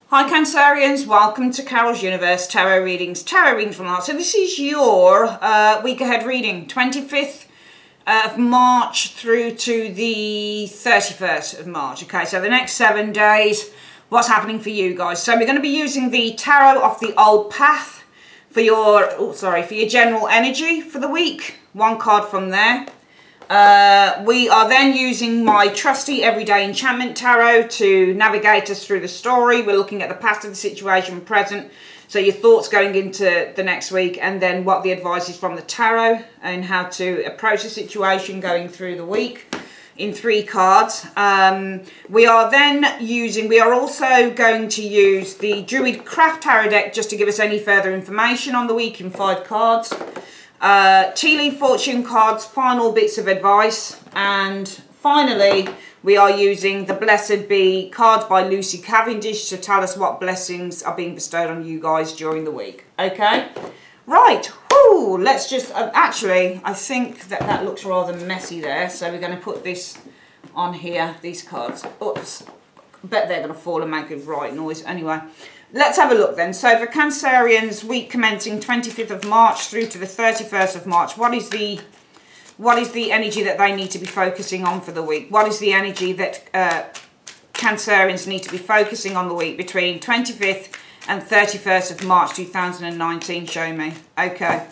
Hi Cancerians, welcome to Carol's Universe Tarot Readings from Heart. So this is your week ahead reading, 25th of March through to the 31st of March. Okay, so the next 7 days, what's happening for you guys? So we're going to be using the Tarot of the Old Path for your, for your general energy for the week. One card from there. We are then using my trusty Everyday Enchantment Tarot to navigate us through the story. We're looking at the past of the situation, present, so your thoughts going into the next week, and then what the advice is from the tarot and how to approach the situation going through the week in 3 cards. We are also going to use the Druid Craft Tarot deck just to give us any further information on the week in 5 cards. Tea leaf fortune cards, final bits of advice, and finally we are using the Blessed Be cards by Lucy Cavendish to tell us what blessings are being bestowed on you guys during the week. Okay, right, whoo, let's just actually I think that looks rather messy there, so we're going to put this on here, these cards. Oops, I bet they're going to fall and make a right noise. Anyway, let's have a look then. So for Cancerians, week commencing 25th of March through to the 31st of March, what is the energy that they need to be focusing on for the week? What is the energy that Cancerians need to be focusing on the week between 25th and 31st of March 2019? Show me. Okay,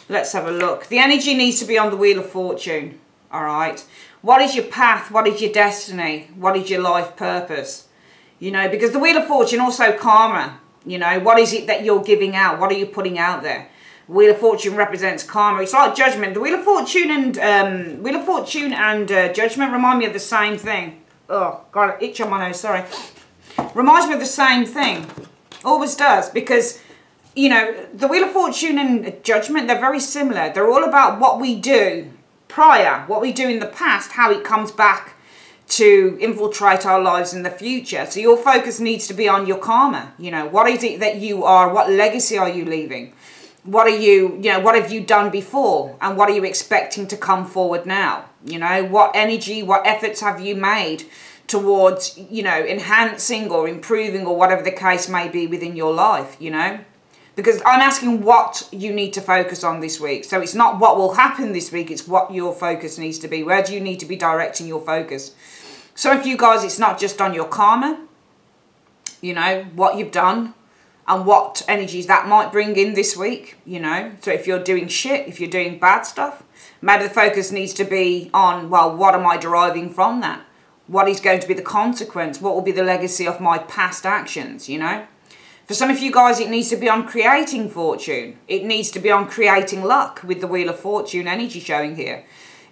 let's have a look. The energy needs to be on the Wheel of Fortune. All right. What is your path? What is your destiny? What is your life purpose? You know, because the Wheel of Fortune also karma. You know, what is it that you're giving out? What are you putting out there? Wheel of Fortune represents karma. It's like Judgment. The Wheel of Fortune and Judgment remind me of the same thing. Oh, got an itch on my nose. Sorry. Reminds me of the same thing. Always does, because you know the Wheel of Fortune and Judgment, they're very similar. They're all about what we do prior, what we do in the past, how it comes back to infiltrate our lives in the future. So your focus needs to be on your karma. You know, what is it that you are? What legacy are you leaving? What are you know, what have you done before? And what are you expecting to come forward now? You know, what energy, what efforts have you made towards, you know, enhancing or improving or whatever the case may be within your life, you know? Because I'm asking what you need to focus on this week. So it's not what will happen this week, it's what your focus needs to be. Where do you need to be directing your focus? Some of you guys, it's not just on your karma, you know, what you've done and what energies that might bring in this week, you know. So if you're doing shit, if you're doing bad stuff, maybe the focus needs to be on, well, what am I deriving from that? What is going to be the consequence? What will be the legacy of my past actions, you know? For some of you guys, it needs to be on creating fortune. It needs to be on creating luck with the Wheel of Fortune energy showing here.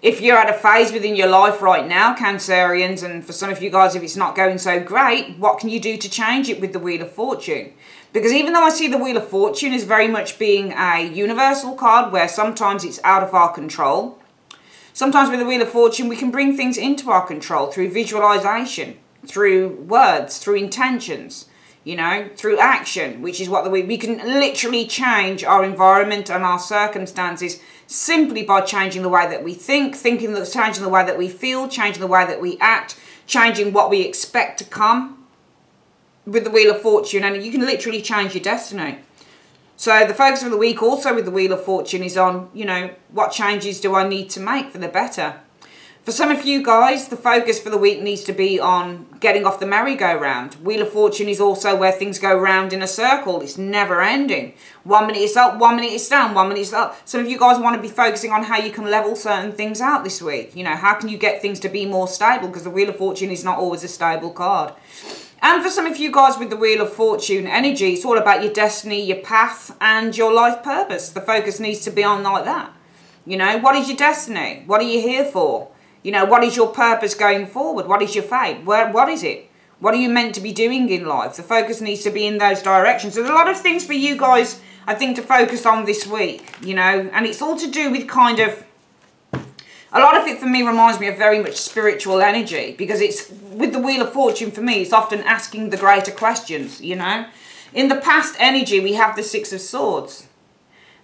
If you're at a phase within your life right now, Cancerians, and for some of you guys, if it's not going so great, what can you do to change it with the Wheel of Fortune? Because even though I see the Wheel of Fortune as very much being a universal card where sometimes it's out of our control, sometimes with the Wheel of Fortune, we can bring things into our control through visualization, through words, through intentions, you know, through action, which is what we can literally change our environment and our circumstances simply by changing the way that we think, changing the way that we feel, changing the way that we act, changing what we expect to come with the Wheel of Fortune, and you can literally change your destiny. So the focus of the week also with the Wheel of Fortune is on, you know, what changes do I need to make for the better? For some of you guys, the focus for the week needs to be on getting off the merry-go-round. Wheel of Fortune is also where things go round in a circle. It's never ending. 1 minute it's up, 1 minute it's down, 1 minute it's up. Some of you guys want to be focusing on how you can level certain things out this week. You know, how can you get things to be more stable? Because the Wheel of Fortune is not always a stable card. And for some of you guys with the Wheel of Fortune energy, it's all about your destiny, your path, and your life purpose. The focus needs to be on like that. You know, what is your destiny? What are you here for? You know, what is your purpose going forward? What is your fate? What is it? What are you meant to be doing in life? The focus needs to be in those directions. So there's a lot of things for you guys, I think, to focus on this week, you know, and it's all to do with kind of, a lot of it for me reminds me of very much spiritual energy, because it's, with the Wheel of Fortune for me, it's often asking the greater questions, you know. In the past energy, we have the Six of Swords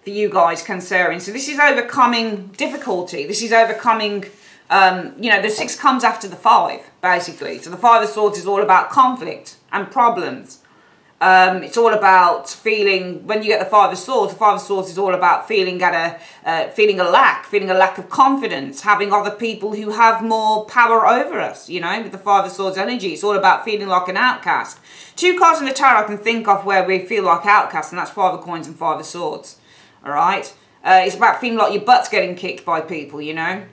for you guys, Cancerians. So this is overcoming difficulty. This is overcoming you know, the 6 comes after the 5, basically. So the 5 of Swords is all about conflict and problems It's all about feeling, when you get the Five of Swords is all about feeling feeling a lack of confidence, having other people who have more power over us, you know, with the Five of Swords energy. It's all about feeling like an outcast. 2 cards in the tarot I can think of where we feel like outcasts, and that's Five of Coins and Five of Swords. All right? It's about feeling like your butt's getting kicked by people, you know.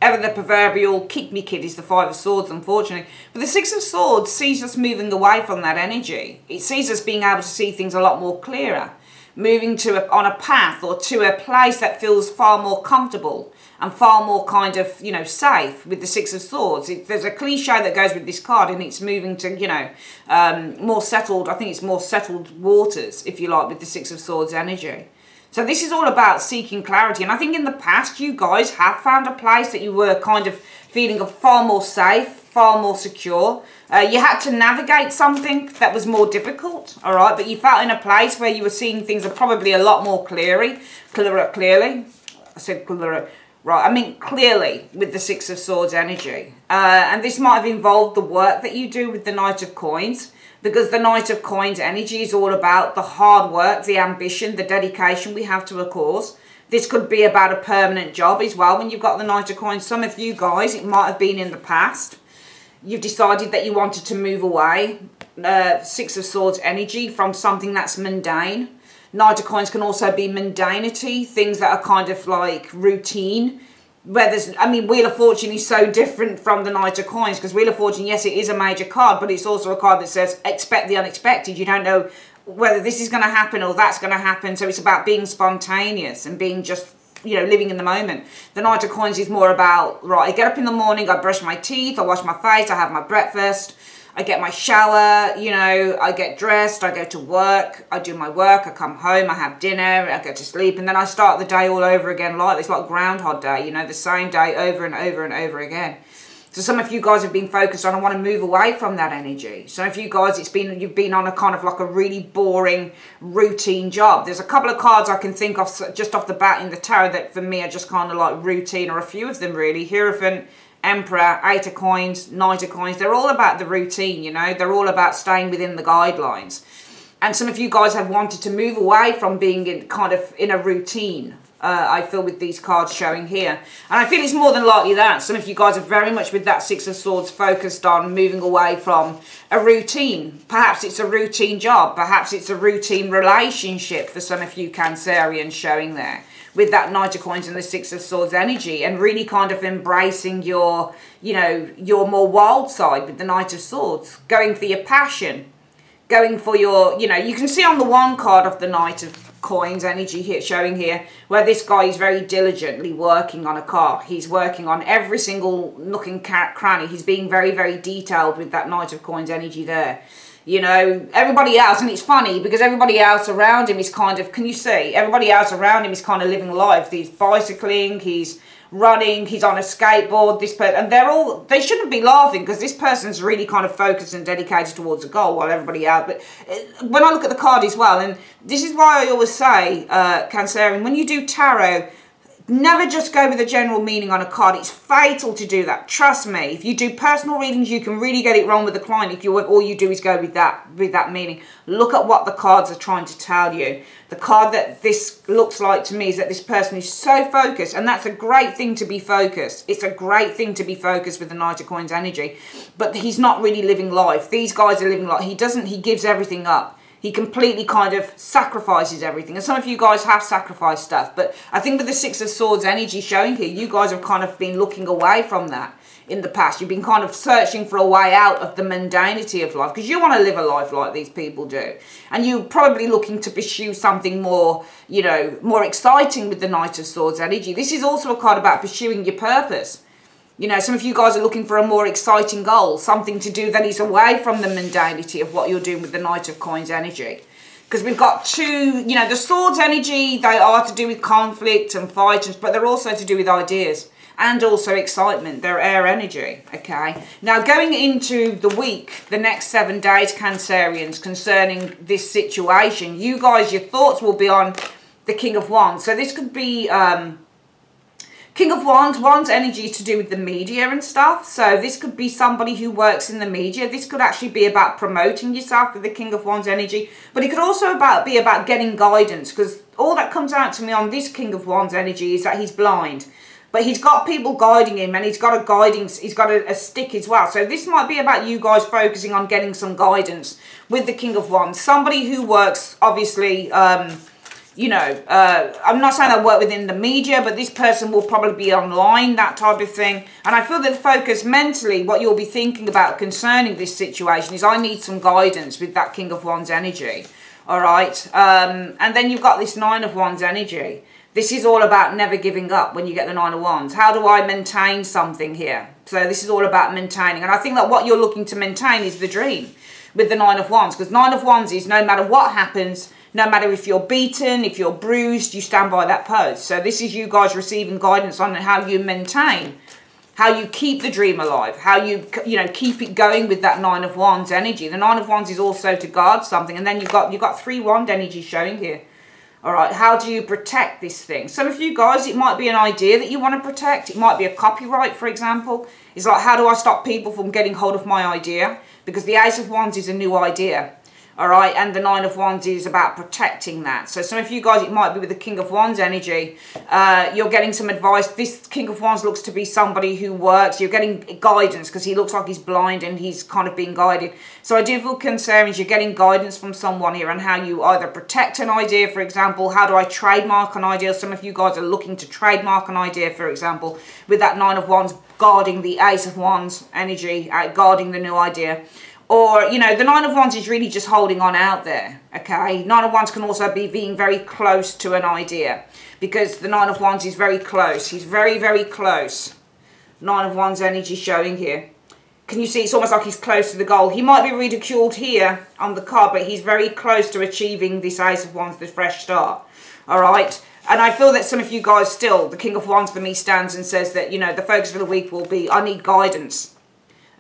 Ever the proverbial kick me kid is the Five of Swords, unfortunately. But the Six of Swords sees us moving away from that energy. It sees us being able to see things a lot more clearer. Moving on a path or to a place that feels far more comfortable and far more kind of, you know, safe with the Six of Swords. There's a cliche that goes with this card, and it's moving to, you know, more settled, I think it's more settled waters, if you like, with the Six of Swords energy. So this is all about seeking clarity. And I think in the past, you guys have found a place that you were kind of feeling far more safe, far more secure. You had to navigate something that was more difficult, all right? But you felt in a place where you were seeing things are probably a lot more clearly. I said clearer. Right, I mean clearly with the Six of Swords energy. And this might have involved the work that you do with the Knight of Coins, because the Knight of Coins energy is all about the hard work, the ambition, the dedication we have to a cause. This could be about a permanent job as well when you've got the Knight of Coins. Some of you guys, it might have been in the past, you've decided that you wanted to move away, Six of Swords energy, from something that's mundane. Knight of Coins can also be mundanity, things that are kind of like routine. Where there's, I mean, Wheel of Fortune is so different from the Knight of Coins, because Wheel of Fortune, yes, it is a major card, but it's also a card that says expect the unexpected. You don't know whether this is going to happen or that's going to happen, so it's about being spontaneous and being just, you know, living in the moment. The Knight of Coins is more about, right, I get up in the morning, I brush my teeth, I wash my face, I have my breakfast, I get my shower, you know, I get dressed, I go to work, I do my work, I come home, I have dinner, I go to sleep, and then I start the day all over again like it's like Groundhog Day, you know, the same day over and over and over again. So some of you guys have been focused on, I want to move away from that energy. Some of you guys, you've been on a kind of like a really boring routine job. There's a couple of cards I can think of just off the bat in the tarot that for me are just kind of like routine, or a few of them really. Hierophant, Emperor, Eight of Coins, Knight of Coins. They're all about the routine, you know. They're all about staying within the guidelines. And some of you guys have wanted to move away from being in a routine. I feel with these cards showing here. And I feel it's more than likely that some of you guys are very much with that Six of Swords focused on moving away from a routine. Perhaps it's a routine job. Perhaps it's a routine relationship for some of you Cancerians showing there, with that Knight of Coins and the Six of Swords energy, and really kind of embracing your, you know, your more wild side with the Knight of Swords, going for your passion, going for your, you know, you can see on the one card of the Knight of Coins energy here, showing here, where this guy is very diligently working on a car. He's working on every single nook and cranny. He's being very, very detailed with that Knight of Coins energy there. You know, everybody else, and it's funny because everybody else around him is kind of, can you see? Everybody else around him is kind of living life. He's bicycling, he's running, he's on a skateboard, this person, and they shouldn't be laughing because this person's really kind of focused and dedicated towards a goal while everybody else, but when I look at the card as well, and this is why I always say, Cancerian, when you do tarot, never just go with a general meaning on a card. It's fatal to do that. Trust me. If you do personal readings, you can really get it wrong with the client if all you do is go with that meaning. Look at what the cards are trying to tell you. The card that this looks like to me is that this person is so focused, and that's a great thing to be focused. It's a great thing to be focused with the Knight of Coins energy, but he's not really living life. These guys are living life. He gives everything up. He completely kind of sacrifices everything. And some of you guys have sacrificed stuff. But I think with the Six of Swords energy showing here, you guys have kind of been looking away from that in the past. You've been kind of searching for a way out of the mundanity of life, because you want to live a life like these people do. And you're probably looking to pursue something more, you know, more exciting with the Knight of Swords energy. This is also a card about pursuing your purpose. You know, some of you guys are looking for a more exciting goal, something to do that is away from the mundanity of what you're doing with the Knight of Coins energy. Because we've got two, you know, the Swords energy, they are to do with conflict and fight, but they're also to do with ideas and also excitement. They're air energy, okay? Now, going into the week, the next 7 days, Cancerians, concerning this situation, you guys, your thoughts will be on the King of Wands. So this could be King of Wands energy is to do with the media and stuff. So this could be somebody who works in the media. This could actually be about promoting yourself with the King of Wands energy. But it could also be about getting guidance, because all that comes out to me on this King of Wands energy is that he's blind. But he's got people guiding him, and he's got a stick as well. So this might be about you guys focusing on getting some guidance with the King of Wands. Somebody who works, obviously, you know, I'm not saying I work within the media, but this person will probably be online, that type of thing. And I feel that focus mentally, what you'll be thinking about concerning this situation is, I need some guidance with that King of Wands energy. All right. And then you've got this Nine of Wands energy. This is all about never giving up when you get the Nine of Wands. How do I maintain something here? So this is all about maintaining. And I think that what you're looking to maintain is the dream with the Nine of Wands. Because Nine of Wands is no matter what happens, no matter if you're beaten, if you're bruised, you stand by that pose. So this is you guys receiving guidance on how you maintain, how you keep the dream alive, how you know, keep it going with that Nine of Wands energy. The Nine of Wands is also to guard something. And then you've got three wand energy showing here. All right, how do you protect this thing? Some of you guys, it might be an idea that you want to protect. It might be a copyright, for example. It's like, how do I stop people from getting hold of my idea? Because the Ace of Wands is a new idea. All right, and the Nine of Wands is about protecting that. So some of you guys, it might be with the King of Wands energy. You're getting some advice. This King of Wands looks to be somebody who works. You're getting guidance because he looks like he's blind and he's kind of being guided. So I do feel concerns. You're getting guidance from someone here on how you either protect an idea, for example. How do I trademark an idea? Some of you guys are looking to trademark an idea, for example, with that Nine of Wands guarding the Ace of Wands energy, guarding the new idea. Or, you know, the Nine of Wands is really just holding on out there, okay? Nine of Wands can also be being very close to an idea, because the Nine of Wands is very close. He's very, very close. Nine of Wands energy showing here. Can you see? It's almost like he's close to the goal. He might be ridiculed here on the card, but he's very close to achieving this Ace of Wands, this fresh start, all right? And I feel that some of you guys still, the King of Wands for me stands and says that, you know, the focus for the week will be, I need guidance.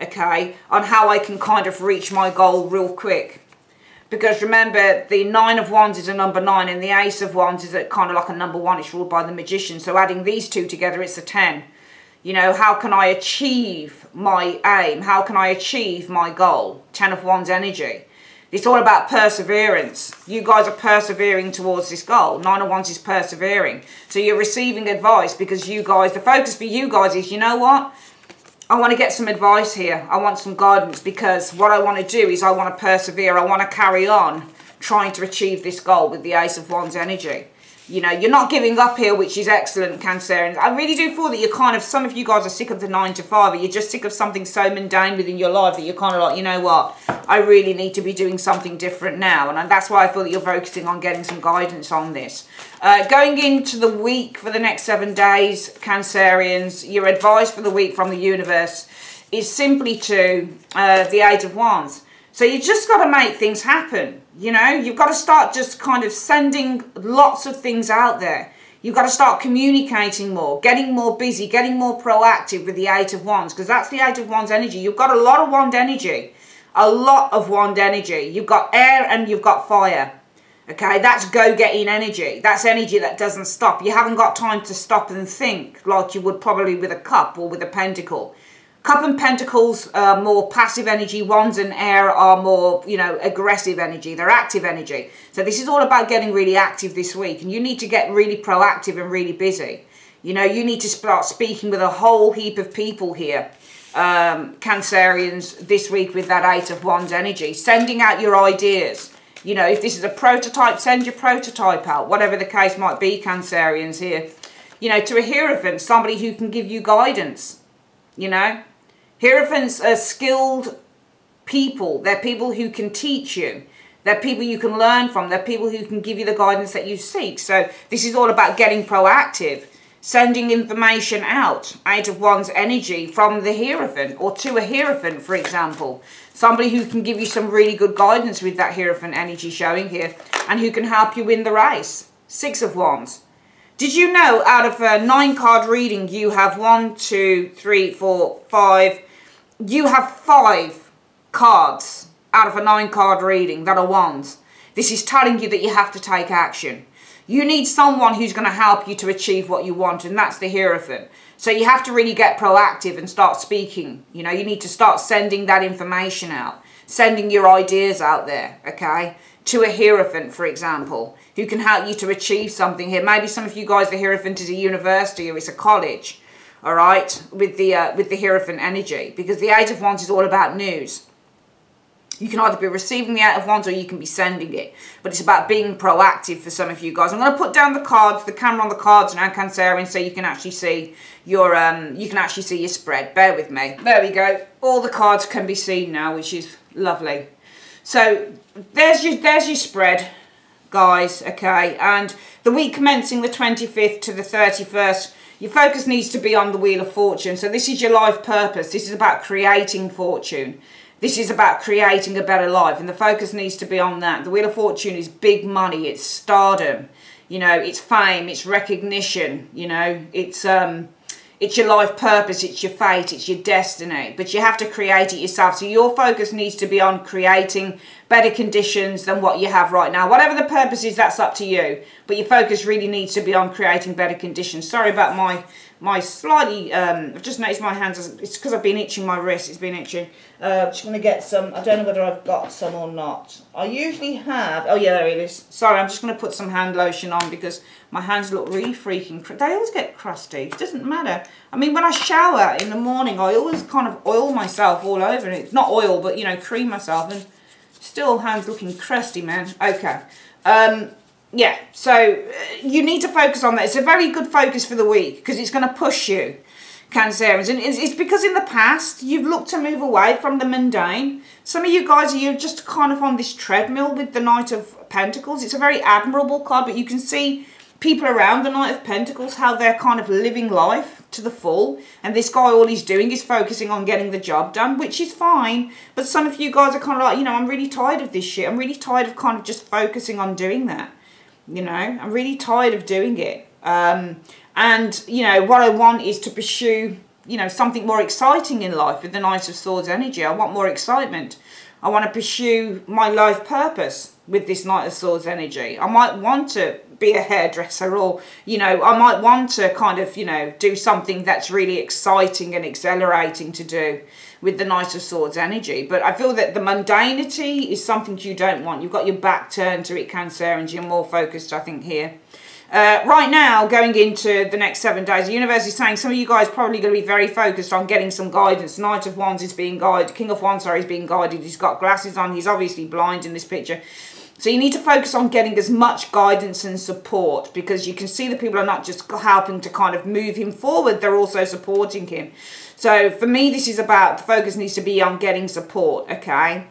Okay, on how I can kind of reach my goal real quick. Because remember, the Nine of Wands is a number 9 and the Ace of Wands is kind of like a number 1. It's ruled by the Magician. So adding these two together, it's a 10. You know, how can I achieve my aim? How can I achieve my goal? 10 of Wands energy. It's all about perseverance. You guys are persevering towards this goal. 9 of Wands is persevering. So you're receiving advice because you guys, the focus for you guys is, you know what? I want to get some advice here. I want some guidance, because what I want to do is I want to persevere. I want to carry on trying to achieve this goal with the Ace of Wands energy. You know, you're not giving up here, which is excellent, Cancerians. I really do feel that you're kind of, some of you guys are sick of the 9 to 5, or you're just sick of something so mundane within your life that you're kind of like, you know what, I really need to be doing something different now. And that's why I feel that you're focusing on getting some guidance on this. Going into the week for the next 7 days, Cancerians, your advice for the week from the universe is simply to the Eight of Wands. So you just got to make things happen, you know. You've got to start just kind of sending lots of things out there. You've got to start communicating more, getting more busy, getting more proactive with the Eight of Wands, because that's the Eight of Wands energy. You've got a lot of wand energy, a lot of wand energy. You've got air and you've got fire. Okay, that's go-getting energy. That's energy that doesn't stop. You haven't got time to stop and think like you would probably with a cup or with a pentacle. Cup and Pentacles are more passive energy. Wands and air are more, you know, aggressive energy. They're active energy. So this is all about getting really active this week. And you need to get really proactive and really busy. You know, you need to start speaking with a whole heap of people here, Cancerians, this week with that Eight of Wands energy. Sending out your ideas. You know, if this is a prototype, send your prototype out. Whatever the case might be, Cancerians here. You know, to a Hierophant, somebody who can give you guidance. You know. Hierophants are skilled people. They're people who can teach you. They're people you can learn from. They're people who can give you the guidance that you seek. So this is all about getting proactive, sending information out, Eight of Wands energy from the Hierophant or to a Hierophant, for example. Somebody who can give you some really good guidance with that Hierophant energy showing here and who can help you win the race. 6 of Wands. Did you know out of a 9-card reading you have 1, 2, 3, 4, 5... You have 5 cards out of a 9-card reading that are wands. This is telling you that you have to take action. You need someone who's going to help you to achieve what you want, and that's the Hierophant. So you have to really get proactive and start speaking. You know, you need to start sending that information out, sending your ideas out there, okay, to a Hierophant, for example, who can help you to achieve something here. Maybe some of you guys, the Hierophant is a university or it's a college, all right, with the Hierophant energy, because the Eight of Wands is all about news. You can either be receiving the Eight of Wands or you can be sending it. But it's about being proactive for some of you guys. I'm going to put down the cards, the camera on the cards now, Cancerian, so you can actually see your spread. Bear with me. There we go. All the cards can be seen now, which is lovely. So there's your spread, guys, okay? And the week commencing the 25th to the 31st, your focus needs to be on the Wheel of Fortune. So this is your life purpose. This is about creating fortune. This is about creating a better life, and the focus needs to be on that. The Wheel of Fortune is big money, it's stardom, you know, it's fame, it's recognition, you know, it's your life purpose, it's your fate, it's your destiny, but you have to create it yourself. So your focus needs to be on creating better conditions than what you have right now. Whatever the purpose is, that's up to you, but your focus really needs to be on creating better conditions. Sorry about my slightly, I've just noticed my hands, it's because I've been itching my wrist, it's been itching. Just going to get some, I don't know whether I've got some or not. I usually have, oh yeah, there it is. Sorry, I'm just going to put some hand lotion on because my hands look really freaking, they always get crusty, it doesn't matter. I mean, when I shower in the morning, I always kind of oil myself all over, and it's not oil, but, you know, cream myself, and still hands looking crusty, man. Okay. Yeah, so you need to focus on that. It's a very good focus for the week because it's going to push you, Cancerians. And it's because in the past, you've looked to move away from the mundane. Some of you guys, you're just kind of on this treadmill with the Knight of Pentacles. It's a very admirable card, but you can see people around the Knight of Pentacles, how they're kind of living life to the full. And this guy, all he's doing is focusing on getting the job done, which is fine. But some of you guys are kind of like, you know, I'm really tired of this shit. I'm really tired of kind of just focusing on doing that. You know, I'm really tired of doing it. And, you know, what I want is to pursue, you know, something more exciting in life with the Knight of Swords energy. I want more excitement. I want to pursue my life purpose with this Knight of Swords energy. I might want to be a hairdresser, or, you know, I might want to kind of, you know, do something that's really exciting and exhilarating to do with the Knight of Swords energy. But I feel that the mundanity is something you don't want. You've got your back turned to it, Cancerians. You're more focused, I think, here. Right now, going into the next 7 days, the universe is saying some of you guys are probably going to be very focused on getting some guidance. Knight of Wands is being guided. King of Wands, sorry, is being guided. He's got glasses on. He's obviously blind in this picture. So you need to focus on getting as much guidance and support, because you can see the people are not just helping to kind of move him forward, they're also supporting him. So for me, this is about, the focus needs to be on getting support, okay?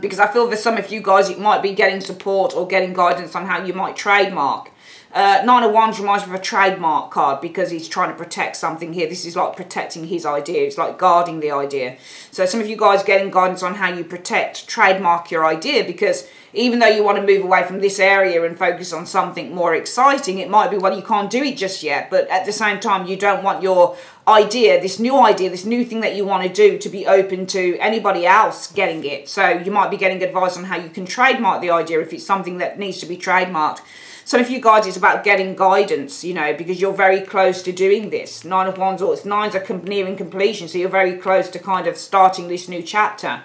Because I feel for some of you guys, it might be getting support or getting guidance on how you might trademark. Nine of Wands reminds me of a trademark card because he's trying to protect something here. This is like protecting his idea. It's like guarding the idea. So some of you guys getting guidance on how you protect, trademark your idea, because even though you want to move away from this area and focus on something more exciting, it might be, well, you can't do it just yet. But at the same time, you don't want your idea, this new thing that you want to do, to be open to anybody else getting it. So you might be getting advice on how you can trademark the idea if it's something that needs to be trademarked. Some of you guys, it's about getting guidance, you know, because you're very close to doing this. Nine of Wands, or it's nines are nearing completion, so you're very close to kind of starting this new chapter.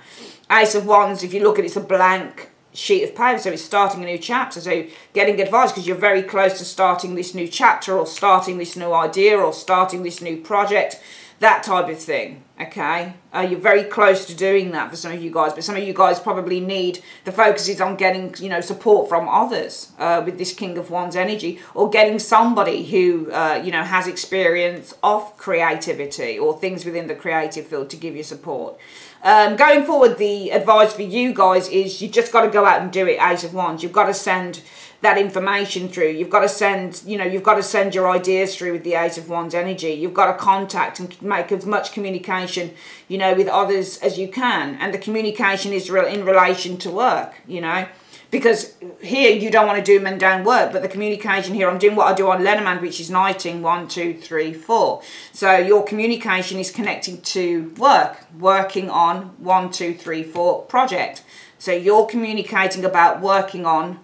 Ace of Wands, if you look at it, it's a blank sheet of paper, so it's starting a new chapter. So getting advice because you're very close to starting this new chapter, or starting this new idea, or starting this new project, that type of thing, okay? You're very close to doing that for some of you guys, but some of you guys probably need, the focus is on getting, you know, support from others with this King of Wands energy, or getting somebody who, you know, has experience of creativity or things within the creative field to give you support. Going forward, the advice for you guys is you just got to go out and do it, Ace of Wands. You've got to send that information through. You've got to send, you know, you've got to send your ideas through with the Ace of Wands energy. You've got to contact and make as much communication, you know, with others as you can. And the communication is in relation to work, you know, because here you don't want to do mundane work, but the communication here, I'm doing what I do on Lenormand, which is knighting 1, 2, 3, 4. So your communication is connecting to work, working on 1, 2, 3, 4 project. So you're communicating about working on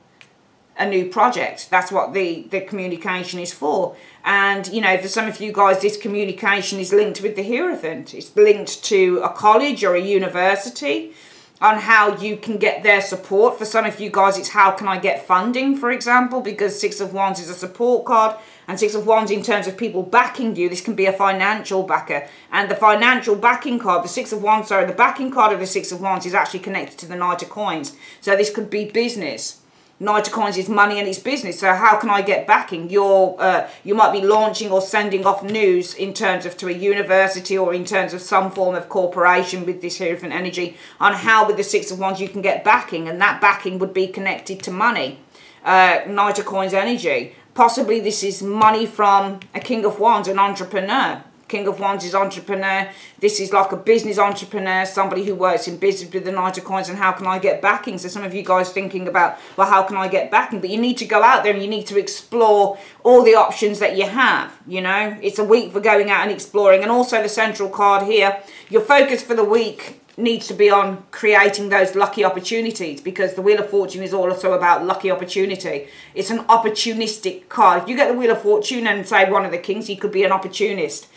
a new project. That's what the communication is for. And, you know, for some of you guys, this communication is linked with the Hierophant. It's linked to a college or a university on how you can get their support. For some of you guys, it's how can I get funding, for example, because Six of Wands is a support card. And Six of Wands in terms of people backing you, this can be a financial backer. And the financial backing card, the Six of Wands, sorry, the backing card of the Six of Wands is actually connected to the Knight of Coins. So this could be business. Knight of Coins is money and it's business. So how can I get backing? You might be launching or sending off news in terms of to a university or in terms of some form of corporation with this Hierophant energy on how with the Six of Wands you can get backing, and that backing would be connected to money. Knight of Coins energy. Possibly this is money from a King of Wands, an entrepreneur. King of Wands is entrepreneur. This is like a business entrepreneur, somebody who works in business with the Knight of Coins, and how can I get backing? So some of you guys thinking about, well, how can I get backing? But you need to go out there and you need to explore all the options that you have, you know. It's a week for going out and exploring. And also the central card here, your focus for the week needs to be on creating those lucky opportunities, because the Wheel of Fortune is also about lucky opportunity. It's an opportunistic card. If you get the Wheel of Fortune and say one of the kings, you could be an opportunist.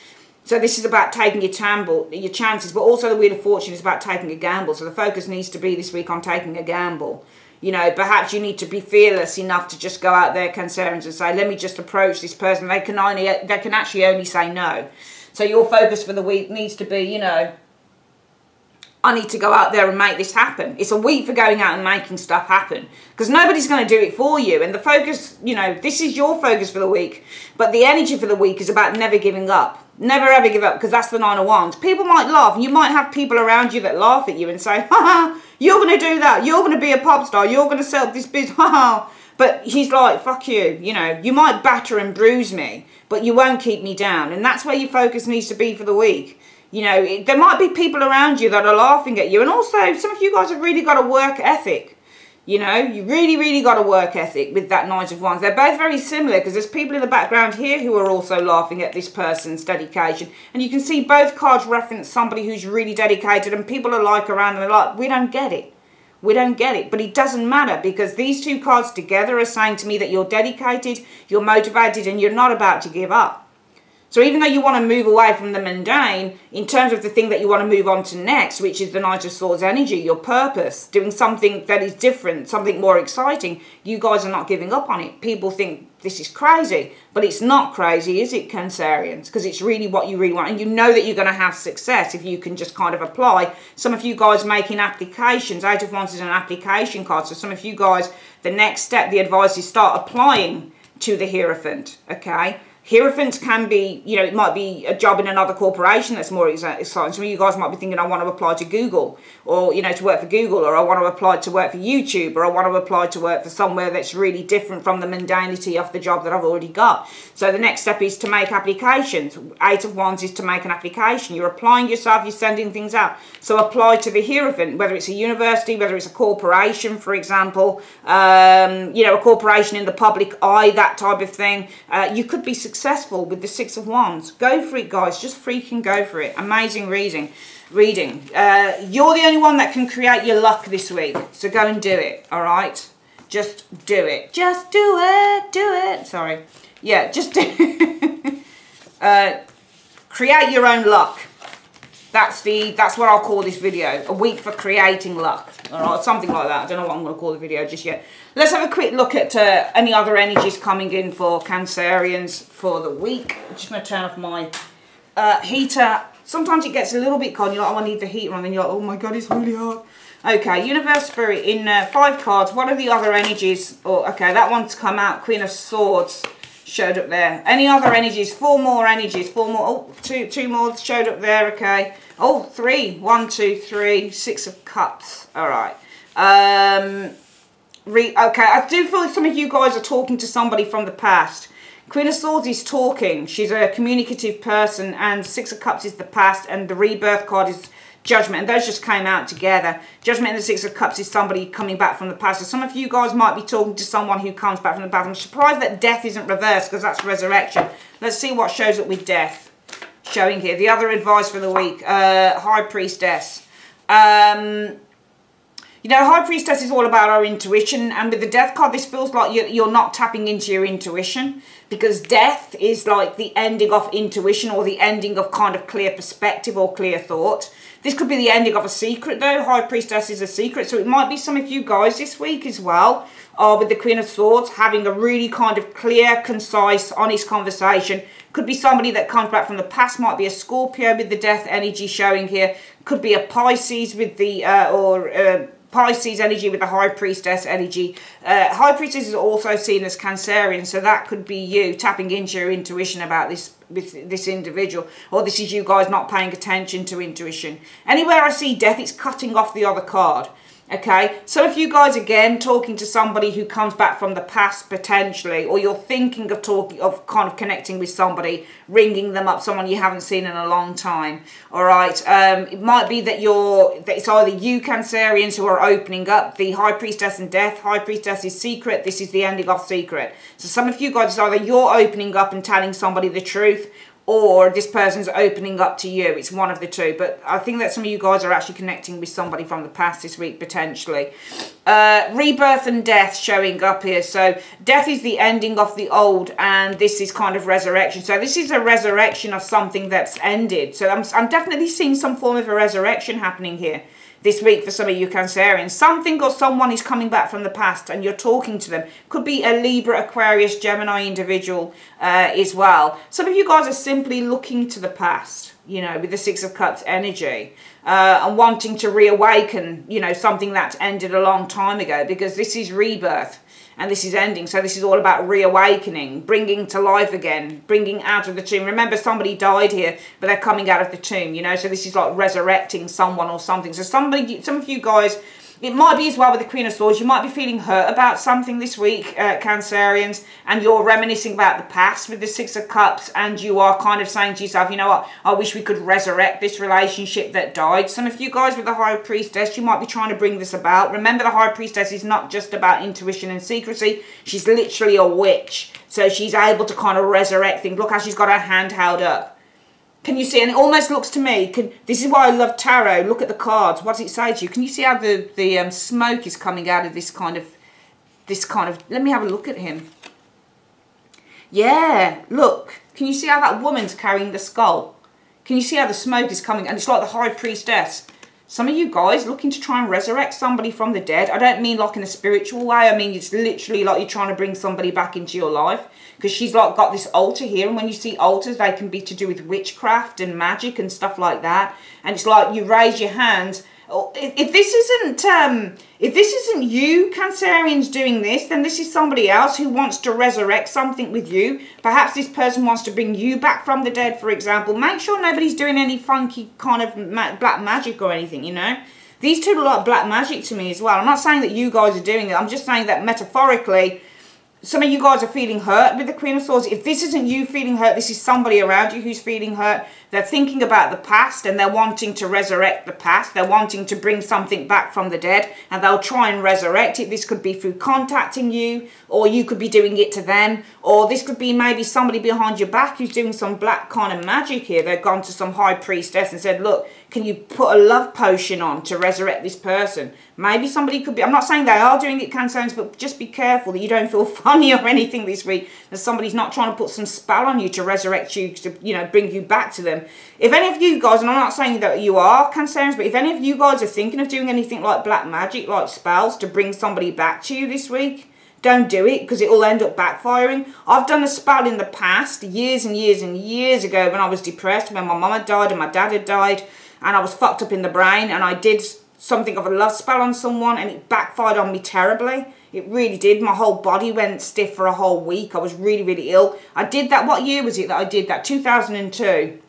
So this is about taking your chances, but also the Wheel of Fortune is about taking a gamble. So the focus needs to be this week on taking a gamble. You know, perhaps you need to be fearless enough to just go out there, Cancerians, and say, let me just approach this person. They can actually only say no. So your focus for the week needs to be, you know, I need to go out there and make this happen. It's a week for going out and making stuff happen, because nobody's going to do it for you. And the focus, you know, this is your focus for the week, but the energy for the week is about never giving up. Never ever give up, because that's the Nine of Wands. People might laugh, and you might have people around you that laugh at you and say, haha, you're going to do that. You're going to be a pop star. You're going to set up this business. Haha. But he's like, fuck you. You know, you might batter and bruise me, but you won't keep me down. And that's where your focus needs to be for the week. You know, there might be people around you that are laughing at you. And also, some of you guys have really got a work ethic. You know, you really got a work ethic with that Knight of Wands. They're both very similar, because there's people in the background here who are also laughing at this person's dedication. And you can see both cards reference somebody who's really dedicated, and people are like around them, they're like, we don't get it. We don't get it. But it doesn't matter, because these two cards together are saying to me that you're dedicated, you're motivated, and you're not about to give up. So even though you want to move away from the mundane, in terms of the thing that you want to move on to next, which is the Knight of Swords energy, your purpose, doing something that is different, something more exciting, you guys are not giving up on it. People think this is crazy, but it's not crazy, is it, Cancerians? Because it's really what you really want. And you know that you're going to have success if you can just kind of apply. Some of you guys making applications. Eight of Wands is an application card. So some of you guys, the next step, the advice is start applying to the Hierophant, okay? Hierophants can be, you know, it might be a job in another corporation that's more exciting. Some of you guys might be thinking, I want to apply to Google, or, you know, to work for Google, or I want to apply to work for YouTube, or I want to apply to work for somewhere that's really different from the mundanity of the job that I've already got. So the next step is to make applications. Eight of Wands is to make an application. You're applying yourself, you're sending things out. So apply to the Hierophant, whether it's a university, whether it's a corporation, for example, you know, a corporation in the public eye, that type of thing. You could be successful with the Six of Wands. Go for it, guys. Just freaking go for it. Amazing reading. You're the only one that can create your luck this week. So go and do it, all right? Just do it. Just do it. Do it. Sorry. Yeah, just do it. Create your own luck. That's what I'll call this video. A week for creating luck. All right, something like that. I don't know what I'm going to call the video just yet. Let's have a quick look at any other energies coming in for Cancerians for the week. I'm just going to turn off my heater. Sometimes it gets a little bit cold. You're like, oh, I need the heater on. And you're like, oh my God, it's really hot. Okay, Universe Spirit in 5 cards. What are the other energies? Oh, okay, that one's come out. Queen of Swords showed up there. Any other energies? 4 more energies. 4 more. Oh, two more showed up there. Okay. Oh, 3. 1, 2, 3. 6 of Cups. All right. Okay, I do feel some of you guys are talking to somebody from the past. Queen of Swords is talking. She's a communicative person, and 6 of Cups is the past, and the Rebirth card is Judgment, and those just came out together. Judgment and the 6 of Cups is somebody coming back from the past. So some of you guys might be talking to someone who comes back from the past. I'm surprised that Death isn't reversed, because that's resurrection. Let's see what shows up with Death. Showing here. The other advice for the week. High Priestess. You're You know, High Priestess is all about our intuition, and with the Death card, this feels like you're not tapping into your intuition, because death is like the ending of intuition, or the ending of kind of clear perspective or clear thought. This could be the ending of a secret, though. High Priestess is a secret, so it might be some of you guys this week as well, with the Queen of Swords, having a really kind of clear, concise, honest conversation. Could be somebody that comes back from the past, might be a Scorpio with the Death energy showing here. Could be a Pisces with the, Pisces energy with the High Priestess energy. High Priestess is also seen as Cancerian, so that could be you tapping into your intuition about this with this individual, or this is you guys not paying attention to intuition. Anywhere I see death, it's cutting off the other card. Okay, so if you guys again talking to somebody who comes back from the past potentially, or you're thinking of kind of connecting with somebody, ringing them up, someone you haven't seen in a long time, all right, it might be that it's either you Cancerians who are opening up. The High Priestess and Death. High Priestess is secret. This is the ending of secret. So some of you guys, it's either you're opening up and telling somebody the truth, or this person's opening up to you. It's one of the two. But I think that some of you guys are actually connecting with somebody from the past this week, potentially. Rebirth and death showing up here. So death is the ending of the old, and this is kind of resurrection. So this is a resurrection of something that's ended. So I'm definitely seeing some form of a resurrection happening here this week for some of you Cancerians. Something or someone is coming back from the past and you're talking to them. Could be a Libra, Aquarius, Gemini individual as well. Some of you guys are simply looking to the past, you know, with the Six of Cups energy, and wanting to reawaken, you know, something that ended a long time ago, because this is rebirth. And this is ending. So this is all about reawakening, bringing to life again, bringing out of the tomb. Remember, somebody died here, but they're coming out of the tomb, you know. So this is like resurrecting someone or something. So some of you guys, it might be as well with the Queen of Swords, you might be feeling hurt about something this week, Cancerians, and you're reminiscing about the past with the Six of Cups, and you are kind of saying to yourself, you know what, I wish we could resurrect this relationship that died. Some of you guys with the High Priestess, you might be trying to bring this about. Remember, the High Priestess is not just about intuition and secrecy. She's literally a witch. So she's able to kind of resurrect things. Look how she's got her hand held up. Can you see? And it almost looks to me, this is why I love tarot. Look at the cards. What does it say to you? Can you see how the smoke is coming out of this kind of, let me have a look at him. Yeah, look. Can you see how that woman's carrying the skull? Can you see how the smoke is coming? And it's like the High Priestess. Some of you guys looking to try and resurrect somebody from the dead. I don't mean like in a spiritual way. I mean, it's literally like you're trying to bring somebody back into your life. Because she's like got this altar here. And when you see altars, they can be to do with witchcraft and magic and stuff like that. And it's like you raise your hands. If this isn't you Cancerians doing this, then this is somebody else who wants to resurrect something with you. Perhaps this person wants to bring you back from the dead, for example. Make sure nobody's doing any funky kind of black magic or anything, you know. These two look like black magic to me as well. I'm not saying that you guys are doing it. I'm just saying that metaphorically, some of you guys are feeling hurt with the Queen of Swords. If this isn't you feeling hurt, this is somebody around you who's feeling hurt. They're thinking about the past and they're wanting to resurrect the past. They're wanting to bring something back from the dead and they'll try and resurrect it. This could be through contacting you, or you could be doing it to them, or this could be maybe somebody behind your back who's doing some black kind of magic here. They've gone to some High Priestess and said, look, can you put a love potion on to resurrect this person? Maybe somebody could be, I'm not saying they are doing it, Cancerians, but just be careful that you don't feel funny or anything this week, that somebody's not trying to put some spell on you to resurrect you, to, you know, bring you back to them. If any of you guys, and I'm not saying that you are Cancerians, but if any of you guys are thinking of doing anything like black magic, like spells, to bring somebody back to you this week, don't do it, because it will end up backfiring. I've done a spell in the past, years and years and years ago, when I was depressed, when my mum had died and my dad had died, and I was fucked up in the brain, and I did something of a love spell on someone, and it backfired on me terribly. It really did. My whole body went stiff for a whole week. I was really, really ill. I did that. What year was it that I did that? 2002.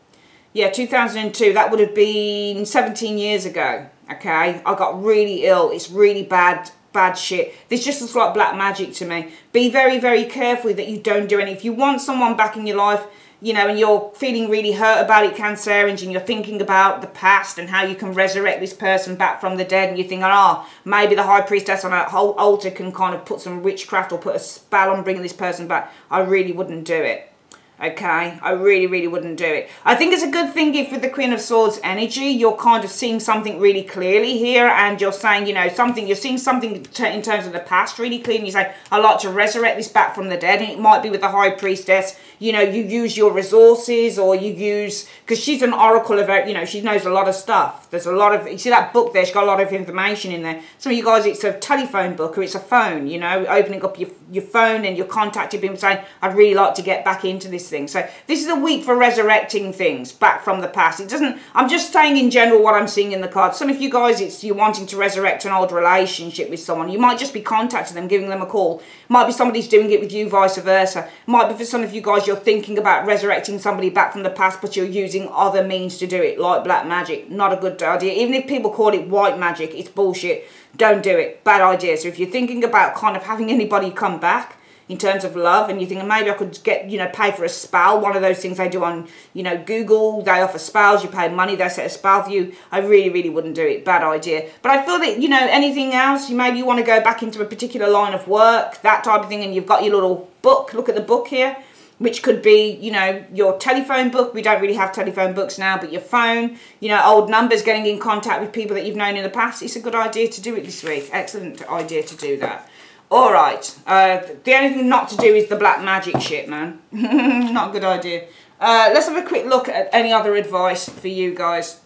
Yeah, 2002. That would have been 17 years ago. Okay, I got really ill. It's really bad shit. This just looks like black magic to me. Be very, very careful that you don't do any. If you want someone back in your life, you know, and you're feeling really hurt about it, Cancerians, and you're thinking about the past and how you can resurrect this person back from the dead, and you think, oh, maybe the High Priestess on a whole altar can kind of put some witchcraft or put a spell on bringing this person back. I really wouldn't do it. Okay, I really, really wouldn't do it. I think it's a good thing if with the Queen of Swords energy, you're kind of seeing something really clearly here, and you're saying, you know, you're seeing something in terms of the past really clearly. You say, I like to resurrect this back from the dead, and it might be with the High Priestess. You know, you use your resources, or you use, because she's an oracle of, you know, she knows a lot of stuff. There's a lot of, you see that book there, she's got a lot of information in there. Some of you guys, it's a telephone book, or it's a phone, you know, opening up your phone, and you're contacting people saying, I'd really like to get back into this thing. So this is a week for resurrecting things back from the past. It doesn't, I'm just saying in general what I'm seeing in the cards. Some of you guys, it's you're wanting to resurrect an old relationship with someone. You might just be contacting them, giving them a call. Might be somebody's doing it with you, vice versa. Might be for some of you guys, you're thinking about resurrecting somebody back from the past, but you're using other means to do it, like black magic. Not a good idea. Even if people call it white magic, it's bullshit. Don't do it. Bad idea. So if you're thinking about kind of having anybody come back in terms of love, and you're thinking maybe I could get, you know, pay for a spell, one of those things they do on, you know, Google, they offer spells, you pay money, they set a spell for you. I really, really wouldn't do it. Bad idea. But I feel that, you know, anything else, maybe you want to go back into a particular line of work, that type of thing, and you've got your little book, look at the book here, which could be, you know, your telephone book. We don't really have telephone books now, but your phone, you know, old numbers, getting in contact with people that you've known in the past. It's a good idea to do it this week. Excellent idea to do that. All right. The only thing not to do is the black magic shit, man. Not a good idea. Let's have a quick look at any other advice for you guys.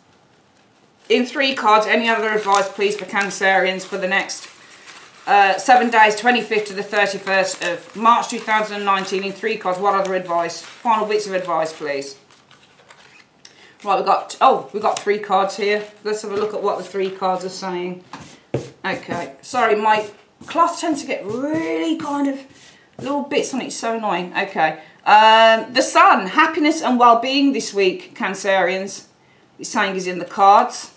In 3 cards, any other advice, please, for Cancerians for the next 7 days, 25th to the 31st of March 2019. In 3 cards, what other advice? Final bits of advice, please. Right, we've got 3 cards here. Let's have a look at what the 3 cards are saying. Okay, sorry, my cloth tends to get really kind of little bits on it. It's so annoying. Okay, the Sun, happiness and well-being this week, Cancerians. It's saying is in the cards.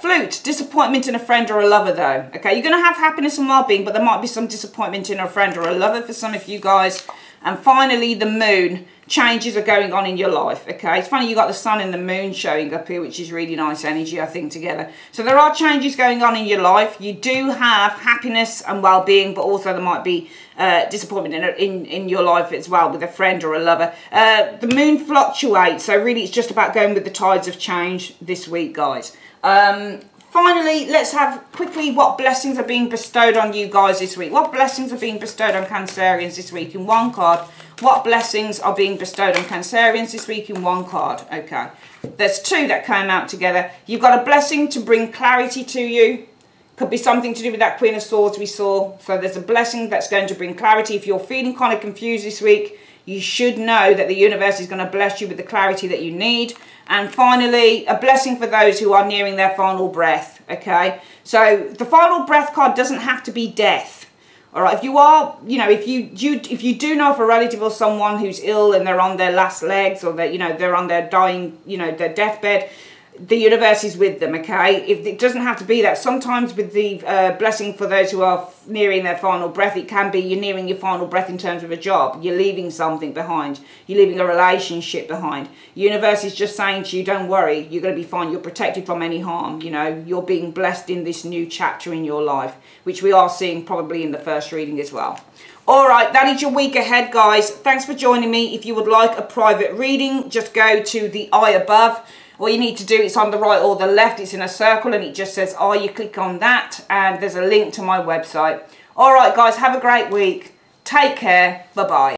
Flute, disappointment in a friend or a lover though. Okay, you're going to have happiness and well-being, but there might be some disappointment in a friend or a lover for some of you guys. And finally, the Moon, changes are going on in your life. Okay, it's funny you got the Sun and the Moon showing up here, which is really nice energy, I think, together. So there are changes going on in your life. You do have happiness and well-being, but also there might be disappointment in your life as well with a friend or a lover. The Moon fluctuates, so really it's just about going with the tides of change this week, guys. Finally, let's have quickly what blessings are being bestowed on you guys this week. What blessings are being bestowed on Cancerians this week in 1 card? What blessings are being bestowed on Cancerians this week in 1 card? Okay, there's 2 that came out together. You've got a blessing to bring clarity to you. Could be something to do with that Queen of Swords we saw. So there's a blessing that's going to bring clarity. If you're feeling kind of confused this week, you should know that the universe is going to bless you with the clarity that you need. And finally, a blessing for those who are nearing their final breath, okay? So the final breath card doesn't have to be death, all right? If you are, you know, if you do know of a relative or someone who's ill and they're on their last legs, or they're, you know, they're on their dying, you know, their deathbed, the universe is with them, okay? If it doesn't have to be that. Sometimes with the blessing for those who are nearing their final breath, it can be you're nearing your final breath in terms of a job. You're leaving something behind. You're leaving a relationship behind. The universe is just saying to you, don't worry, you're going to be fine. You're protected from any harm. You know, you're being blessed in this new chapter in your life, which we are seeing probably in the first reading as well. All right, that is your week ahead, guys. Thanks for joining me. If you would like a private reading, just go to the eye above. All you need to do, it's on the right or the left, it's in a circle and it just says, oh, you click on that and there's a link to my website. All right, guys, have a great week. Take care. Bye-bye.